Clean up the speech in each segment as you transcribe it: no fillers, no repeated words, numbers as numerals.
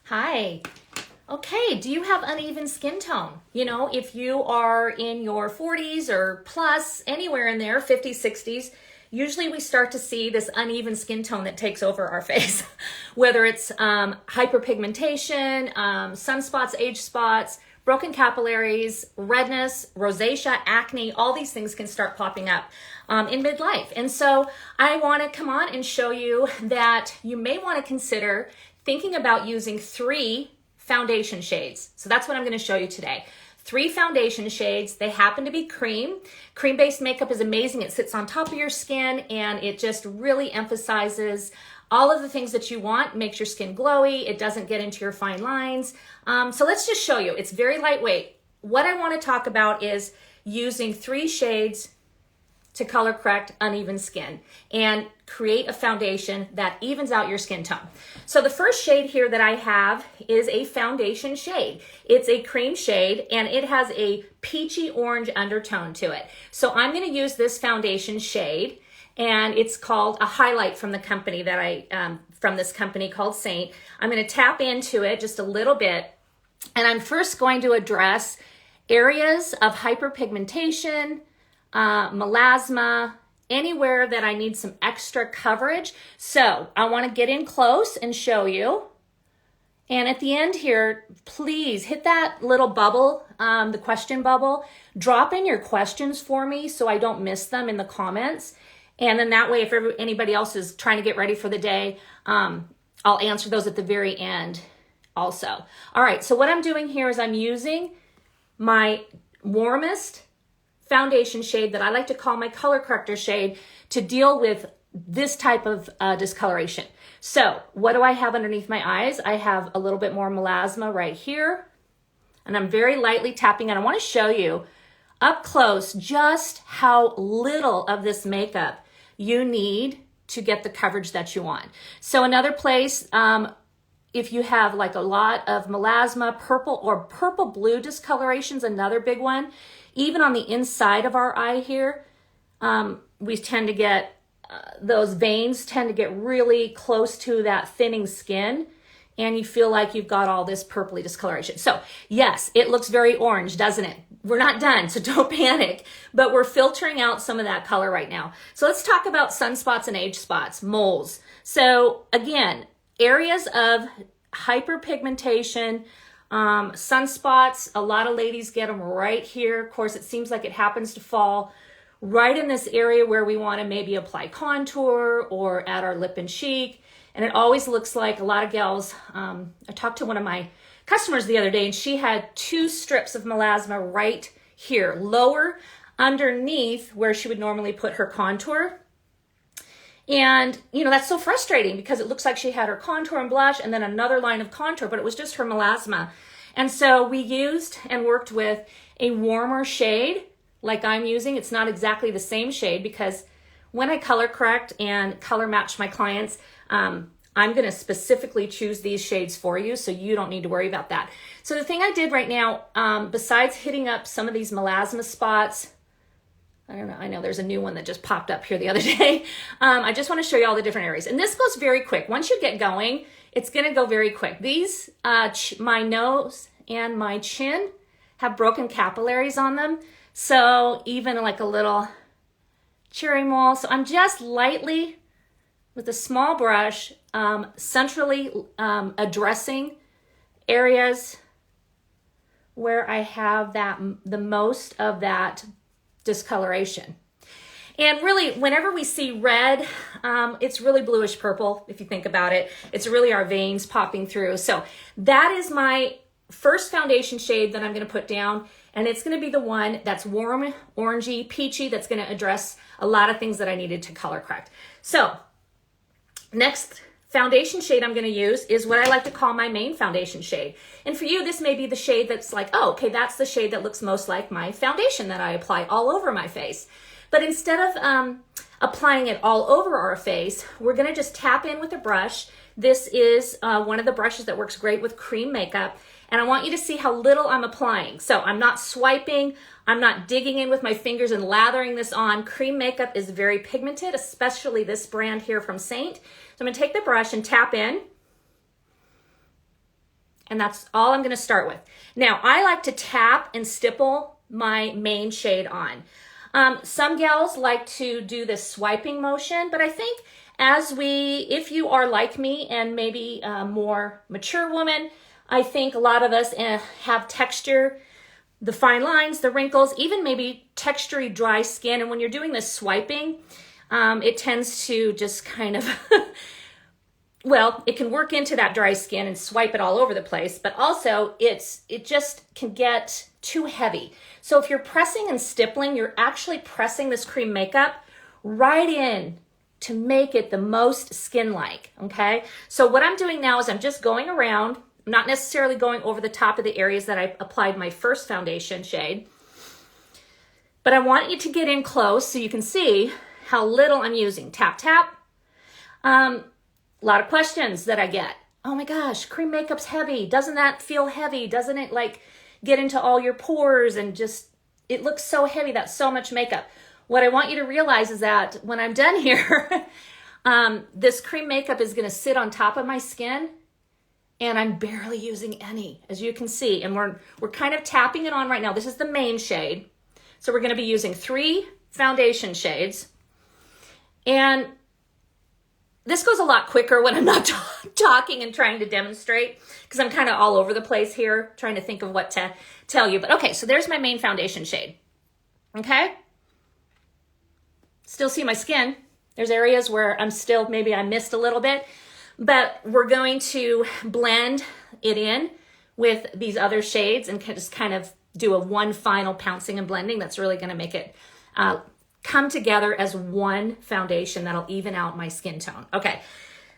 Hi. Okay, do you have uneven skin tone? You know, if you are in your 40s or plus, anywhere in there, 50s, 60s, usually we start to see this uneven skin tone that takes over our face. Whether it's hyperpigmentation, sunspots, age spots, broken capillaries, redness, rosacea, acne, all these things can start popping up in midlife. And so I want to come on and show you that you may want to consider thinking about using 3 foundation shades. So that's what I'm going to show you today. 3 foundation shades. They happen to be cream. Cream-based makeup is amazing. It sits on top of your skin and it just really emphasizes all of the things that you want, makes your skin glowy. It doesn't get into your fine lines. So let's just show you. It's very lightweight. What I want to talk about is using 3 shades to color correct uneven skin and create a foundation that evens out your skin tone. So the first shade here that I have is a foundation shade. It's a cream shade and it has a peachy orange undertone to it. So I'm going to use this foundation shade and it's called a highlight from the company that from this company called Seint. I'm going to tap into it just a little bit and I'm first going to address areas of hyperpigmentation, melasma, anywhere that I need some extra coverage. So I want to get in close and show you. And at the end here, please hit that little bubble, the question bubble. Drop in your questions for me so I don't miss them in the comments. And then that way, if anybody else is trying to get ready for the day, I'll answer those at the very end also. All right, so what I'm doing here is I'm using my warmest foundation shade that I like to call my color corrector shade to deal with this type of discoloration. So what do I have underneath my eyes? I have a little bit more melasma right here and I'm very lightly tapping and I want to show you up close just how little of this makeup you need to get the coverage that you want. So another place, if you have like a lot of melasma, purple or purple blue discoloration's another big one. Even on the inside of our eye here, we tend to get, those veins tend to get really close to that thinning skin and you feel like you've got all this purpley discoloration. So yes, it looks very orange, doesn't it? We're not done, so don't panic, but we're filtering out some of that color right now. So let's talk about sunspots and age spots, moles. So again, areas of hyperpigmentation, sunspots, a lot of ladies get them right here. Of course, it seems like it happens to fall right in this area where we want to maybe apply contour or at our lip and cheek. And it always looks like a lot of gals, I talked to one of my customers the other day and she had 2 strips of melasma right here, lower underneath where she would normally put her contour. And, you know, that's so frustrating because it looks like she had her contour and blush and then another line of contour, but it was just her melasma. And so we used and worked with a warmer shade like I'm using. It's not exactly the same shade because when I color correct and color match my clients, I'm going to specifically choose these shades for you so you don't need to worry about that. So the thing I did right now, besides hitting up some of these melasma spots, I don't know, I know there's a new one that just popped up here the other day. I just want to show you all the different areas. And this goes very quick. Once you get going, it's going to go very quick. These, my nose and my chin have broken capillaries on them. So even like a little cherry mole. So I'm just lightly, with a small brush, centrally addressing areas where I have the most of that discoloration. And really, whenever we see red, it's really bluish purple, if you think about it. It's really our veins popping through. So that is my first foundation shade that I'm going to put down. And it's going to be the one that's warm, orangey, peachy, that's going to address a lot of things that I needed to color correct. So next foundation shade I'm going to use is what I like to call my main foundation shade. And for you, this may be the shade that's like, oh, okay, that's the shade that looks most like my foundation that I apply all over my face. But instead of applying it all over our face, we're going to just tap in with a brush. This is one of the brushes that works great with cream makeup. And I want you to see how little I'm applying. So I'm not swiping, I'm not digging in with my fingers and lathering this on. Cream makeup is very pigmented, especially this brand here from Seint. So I'm gonna take the brush and tap in. And that's all I'm going to start with. Now, I like to tap and stipple my main shade on. Some gals like to do this swiping motion, but I think if you are like me and maybe a more mature woman, I think a lot of us have texture, the fine lines, the wrinkles, even maybe textury dry skin. And when you're doing this swiping, it tends to just kind of, well, it can work into that dry skin and swipe it all over the place, but also it just can get too heavy. So if you're pressing and stippling, you're actually pressing this cream makeup right in to make it the most skin-like, okay? So what I'm doing now is I'm just going around, not necessarily going over the top of the areas that I applied my first foundation shade, but I want you to get in close so you can see how little I'm using. Tap, tap. A lot of questions that I get. Oh my gosh, cream makeup's heavy. Doesn't that feel heavy? Doesn't it like get into all your pores and just, it looks so heavy. That's so much makeup. What I want you to realize is that when I'm done here, this cream makeup is going to sit on top of my skin and I'm barely using any, as you can see. And we're kind of tapping it on right now. This is the main shade. So we're going to be using 3 foundation shades. And this goes a lot quicker when I'm not talking and trying to demonstrate because I'm kind of all over the place here trying to think of what to tell you. But okay, so there's my main foundation shade. Okay? Still see my skin. There's areas where maybe I missed a little bit, but we're going to blend it in with these other shades and just kind of do one final pouncing and blending that's really going to make it come together as one foundation that'll even out my skin tone. Okay,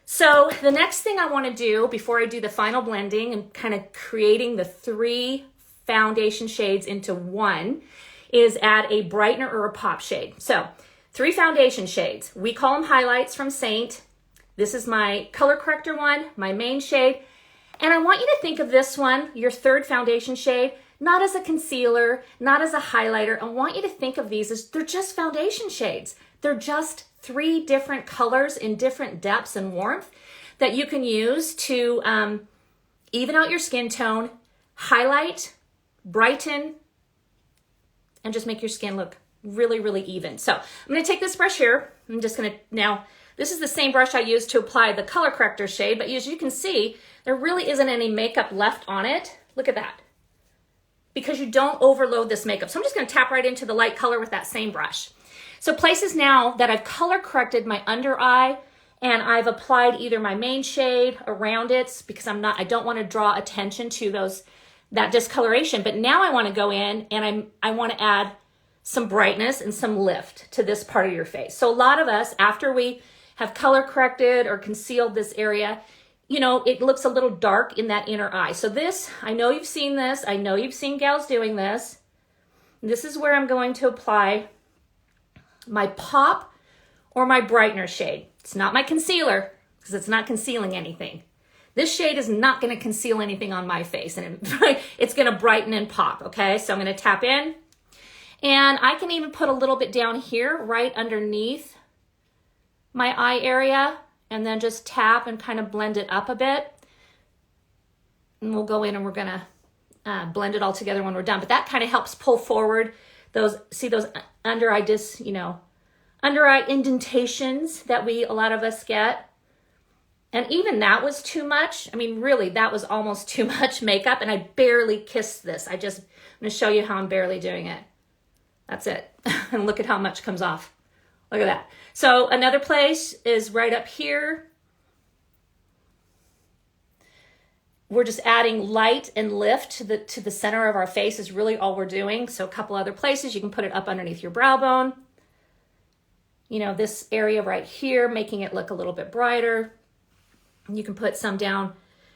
so the next thing I want to do before I do the final blending and kind of creating the 3 foundation shades into one is add a brightener or a pop shade. So 3 foundation shades. We call them highlights from Seint. This is my color corrector one, my main shade. And I want you to think of this one, your 3rd foundation shade, not as a concealer, not as a highlighter. I want you to think of these as they're just foundation shades. They're just 3 different colors in different depths and warmth that you can use to even out your skin tone, highlight, brighten, and just make your skin look really, really even. So I'm going to take this brush here. I'm just going to, now, this is the same brush I used to apply the color corrector shade, but as you can see, there really isn't any makeup left on it. Look at that. Because you don't overload this makeup. So I'm just going to tap right into the light color with that same brush. So places now that I've color corrected my under eye and I've applied either my main shade around it because I don't want to draw attention to that discoloration, but now I want to go in and I want to add some brightness and some lift to this part of your face. So a lot of us, after we have color corrected or concealed this area, it looks a little dark in that inner eye. So this, I know you've seen this. I know you've seen gals doing this. This is where I'm going to apply my pop or my brightener shade. It's not my concealer because it's not concealing anything. This shade is not going to conceal anything on my face and it's going to brighten and pop, okay? So I'm going to tap in and I can even put a little bit down here right underneath my eye area and then just tap and kind of blend it up a bit. And we'll go in and we're gonna blend it all together when we're done. But that kind of helps pull forward those under eye under eye indentations that a lot of us get. And even that was too much. I mean, really, that was almost too much makeup and I barely kissed this. I'm gonna show you how I'm barely doing it. That's it. And look at how much comes off. Look at that. So another place is right up here. We're just adding light and lift to the center of our face is really all we're doing. So a couple other places, you can put it up underneath your brow bone. This area right here, making it look a little bit brighter. You can put some down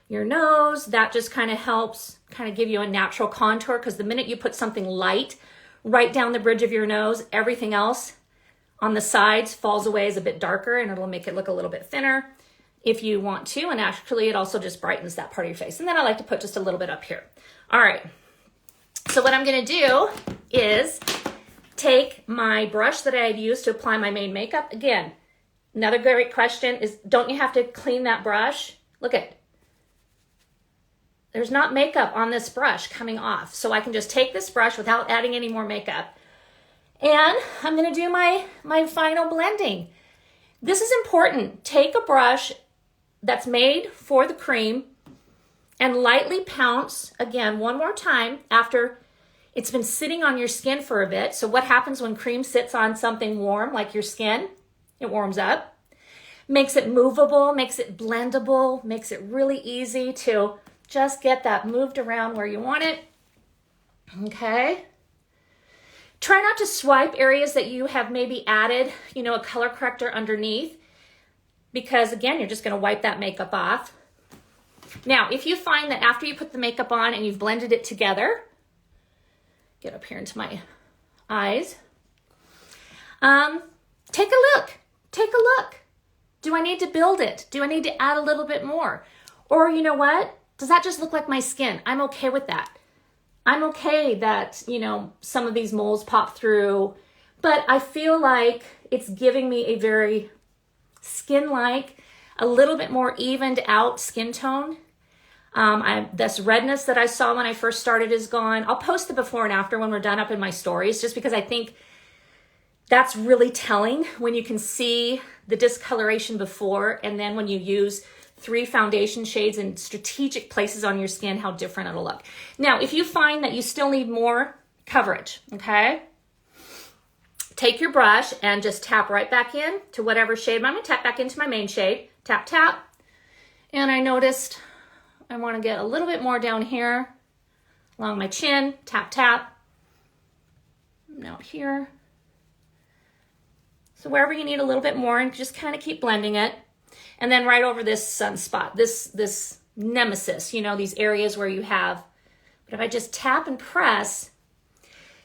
your nose. That just kind of helps kind of give you a natural contour because the minute you put something light right down the bridge of your nose, everything else on the sides falls away as a bit darker and it'll make it look a little bit thinner if you want to. And actually it also just brightens that part of your face. And then I like to put just a little bit up here. All right. So what I'm going to do is take my brush that I had used to apply my main makeup. Again, another great question is, don't you have to clean that brush? Look at, there's not makeup on this brush coming off. So I can just take this brush without adding any more makeup. And I'm gonna do my final blending. This is important. Take a brush that's made for the cream and lightly pounce, again, one more time after it's been sitting on your skin for a bit. So what happens when cream sits on something warm like your skin? It warms up, makes it movable, makes it blendable, makes it really easy to just get that moved around where you want it. Okay. Try not to swipe areas that you have maybe added, a color corrector underneath, because again, you're just going to wipe that makeup off. Now, if you find that after you put the makeup on and you've blended it together, get up here into my eyes, take a look. Take a look. Do I need to build it? Do I need to add a little bit more? Or you know what? Does that just look like my skin? I'm okay with that. I'm okay that, some of these moles pop through, but I feel like it's giving me a very skin-like, a little bit more evened out skin tone. This redness that I saw when I first started is gone. I'll post the before and after when we're done up in my stories, just because I think that's really telling when you can see the discoloration before, and then when you use 3 foundation shades in strategic places on your skin, how different it'll look. Now, if you find that you still need more coverage, okay, take your brush and just tap right back in to whatever shade. I'm going to tap back into my main shade. Tap, tap. And I noticed I want to get a little bit more down here along my chin. Tap, tap. Now here. So wherever you need a little bit more, and just kind of keep blending it. And then right over this sunspot, this nemesis, these areas where you have, but if I just tap and press,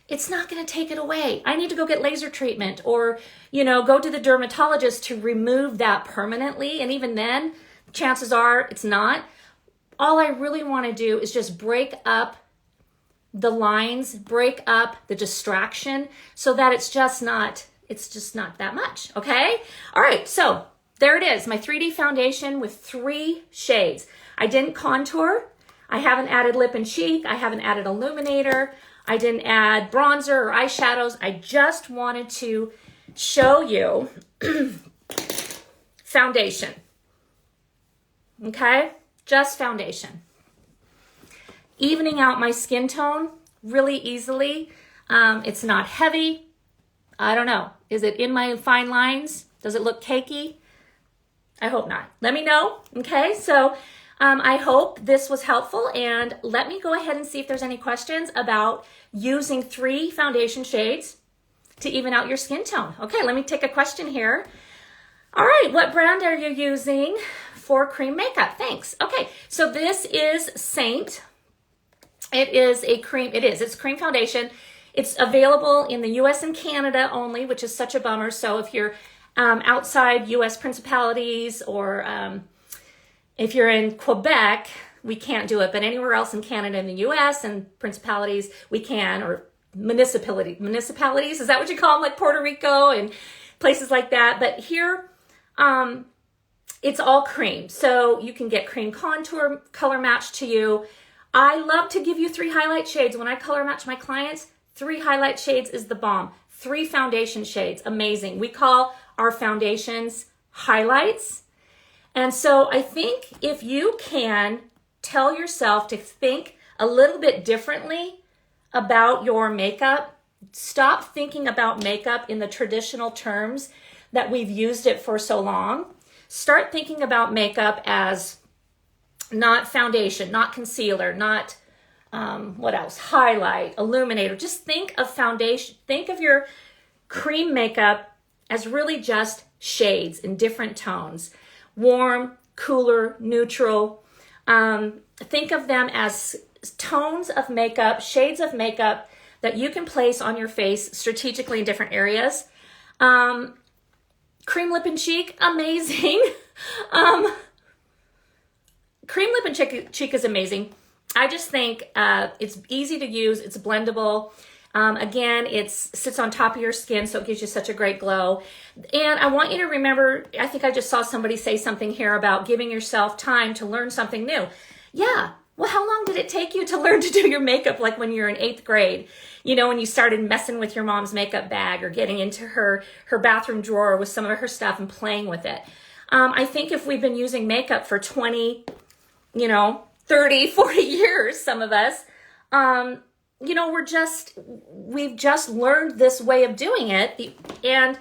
it's not going to take it away. I need to go get laser treatment or, go to the dermatologist to remove that permanently. And even then, chances are it's not. All I really want to do is just break up the lines, break up the distraction so that it's just not that much. Okay. All right. So there it is, my 3D foundation with 3 shades. I didn't contour. I haven't added lip and cheek. I haven't added illuminator. I didn't add bronzer or eyeshadows. I just wanted to show you foundation. Okay? Just foundation. Evening out my skin tone really easily. It's not heavy. I don't know. Is it in my fine lines? Does it look cakey? I hope not. Let me know. Okay, so I hope this was helpful, and let me go ahead and see if there's any questions about using 3 foundation shades to even out your skin tone. Okay, let me take a question here. All right, what brand are you using for cream makeup? Thanks. Okay, so this is Seint. It is a cream, it's cream foundation. It's available in the US and Canada only, which is such a bummer. So if you're outside US principalities, or if you're in Quebec, we can't do it, but anywhere else in Canada and the US and principalities, we can, or municipalities, is that what you call them, like Puerto Rico and places like that. But here, it's all cream. So you can get cream contour, color match to you. I love to give you 3 highlight shades. When I color match my clients, 3 highlight shades is the bomb. 3 foundation shades, amazing. We call our foundations highlights. And so I think if you can tell yourself to think a little bit differently about your makeup, stop thinking about makeup in the traditional terms that we've used it for so long. Start thinking about makeup as not foundation, not concealer, not what else? Highlight, illuminator. Just think of foundation, think of your cream makeup as really just shades in different tones. Warm, cooler, neutral. Think of them as tones of makeup, shades of makeup that you can place on your face strategically in different areas. Cream lip and cheek, amazing. Cream lip and cheek is amazing. I just think it's easy to use. It's blendable. Again, it sits on top of your skin, so it gives you such a great glow. And I want you to remember, I think I just saw somebody say something here about giving yourself time to learn something new. Yeah, Well, how long did it take you to learn to do your makeup, like when you're in 8th grade? You know, when you started messing with your mom's makeup bag or getting into her bathroom drawer with some of her stuff and playing with it. I think if we've been using makeup for 20, 30, 40 years, some of us, we've just learned this way of doing it. And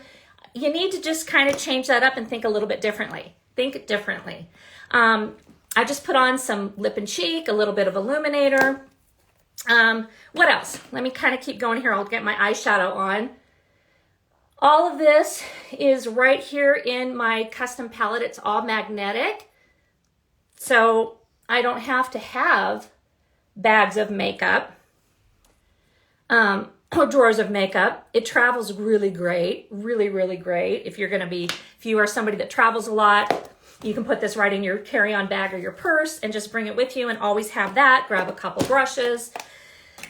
you need to just kind of change that up and think a little bit differently. Think differently. I just put on some lip and cheek, a little bit of illuminator. What else? Let me kind of keep going here. I'll get my eyeshadow on. All of this is right here in my custom palette. It's all magnetic. So I don't have to have bags of makeup, or drawers of makeup. It travels really great, really, really great. If you are somebody that travels a lot, you can put this right in your carry-on bag or your purse and just bring it with you and always have that. Grab a couple brushes,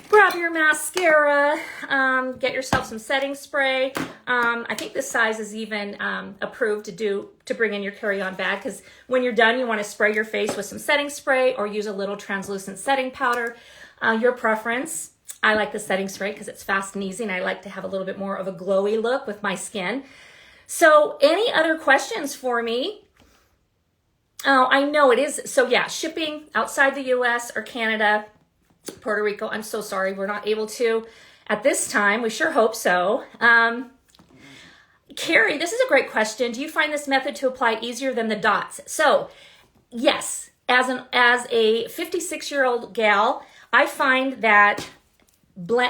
grab your mascara, get yourself some setting spray. I think this size is even approved to bring in your carry-on bag, because when you're done, you want to spray your face with some setting spray or use a little translucent setting powder. Your preference. I like the setting spray because it's fast and easy, and I like to have a little bit more of a glowy look with my skin. So any other questions for me? Oh, I know it is. So yeah, shipping outside the US or Canada, Puerto Rico, I'm so sorry we're not able to at this time. We sure hope so. Carrie, this is a great question. Do you find this method to apply easier than the dots? So yes, as a 56-year-old gal, I find that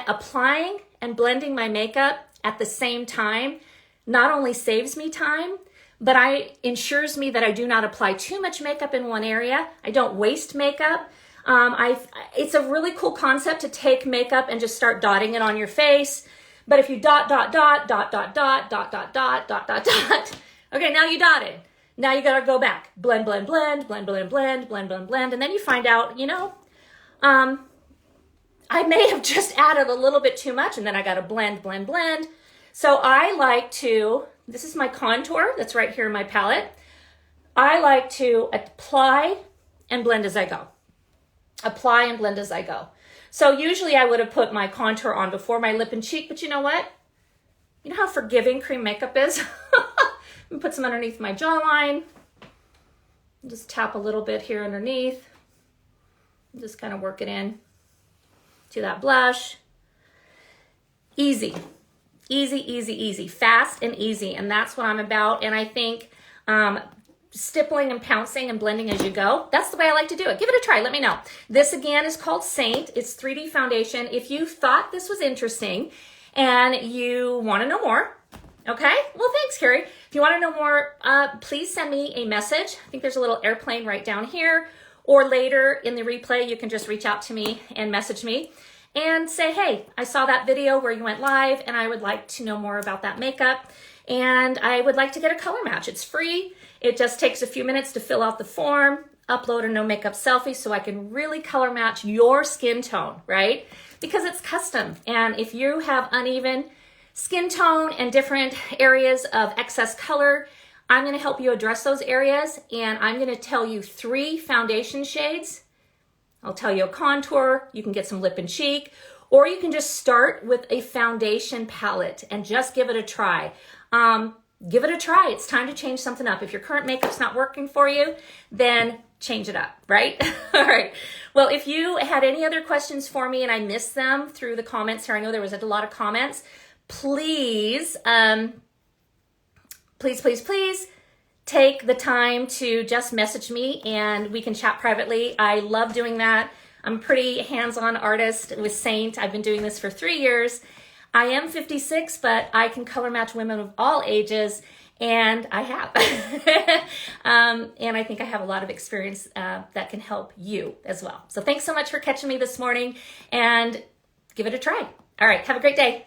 applying and blending my makeup at the same time not only saves me time, but ensures me that I do not apply too much makeup in one area. I don't waste makeup. It's a really cool concept to take makeup and just start dotting it on your face. But if you dot, dot, dot, dot, dot, dot, dot, dot, dot, dot, dot, dot. Okay, now you dotted. Now you gotta go back. Blend, blend, blend, blend, blend, blend, blend, blend, blend. And then you find out, I may have just added a little bit too much, and then I gotta blend, blend, blend. So I like to, this is my contour that's right here in my palette. I like to apply and blend as I go. Apply and blend as I go. So usually I would have put my contour on before my lip and cheek, but you know what? You know how forgiving cream makeup is? I'm put some underneath my jawline. Just tap a little bit here underneath. Just kind of work it in to that blush. Easy. Easy, easy, easy. Fast and easy. And that's what I'm about. And I think stippling and pouncing and blending as you go, that's the way I like to do it. Give it a try. Let me know. This again is called Seint. It's 3D foundation. If you thought this was interesting and you want to know more, okay? Well, thanks, Carrie. If you want to know more, please send me a message. I think there's a little airplane right down here. Or later in the replay, you can just reach out to me and message me and say, hey, I saw that video where you went live and I would like to know more about that makeup. And I would like to get a color match. It's free. It just takes a few minutes to fill out the form, upload a no makeup selfie so I can really color match your skin tone, right? Because it's custom. And if you have uneven skin tone and different areas of excess color, I'm going to help you address those areas. And I'm going to tell you 3 foundation shades. I'll tell you a contour. You can get some lip and cheek, or you can just start with a foundation palette and just give it a try. Give it a try. It's time to change something up. If your current makeup's not working for you, then change it up, right? All right. Well, if you had any other questions for me and I missed them through the comments here, I know there was a lot of comments, please, please take the time to just message me and we can chat privately. I love doing that. I'm a pretty hands-on artist with Seint. I've been doing this for 3 years. I am 56, but I can color match women of all ages, and I have. And I think I have a lot of experience that can help you as well. So thanks so much for catching me this morning, and give it a try. All right, have a great day.